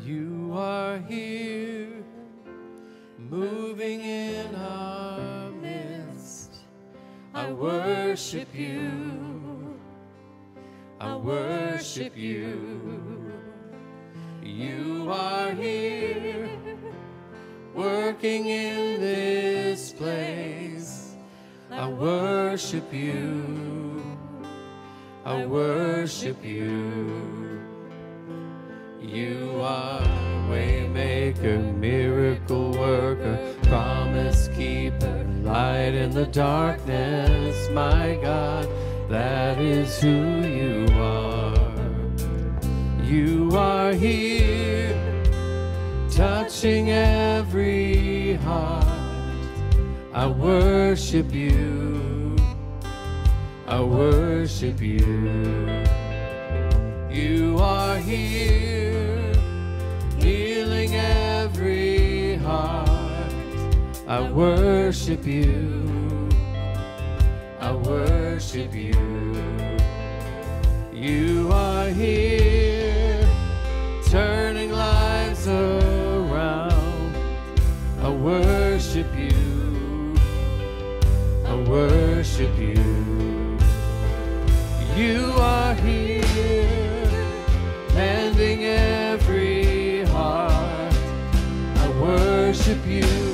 You are here, moving in our midst. I worship you. I worship you. You are here, working in this place. I worship you. I worship you. You are waymaker, miracle worker, promise keeper, light in the darkness. My God, that is who you are. You are here, touching every heart. I worship you. I worship you. You are here, healing every heart. I worship you. I worship you. You are here, turning lives around. I worship you. I worship you. You are here, mending every heart. I worship you.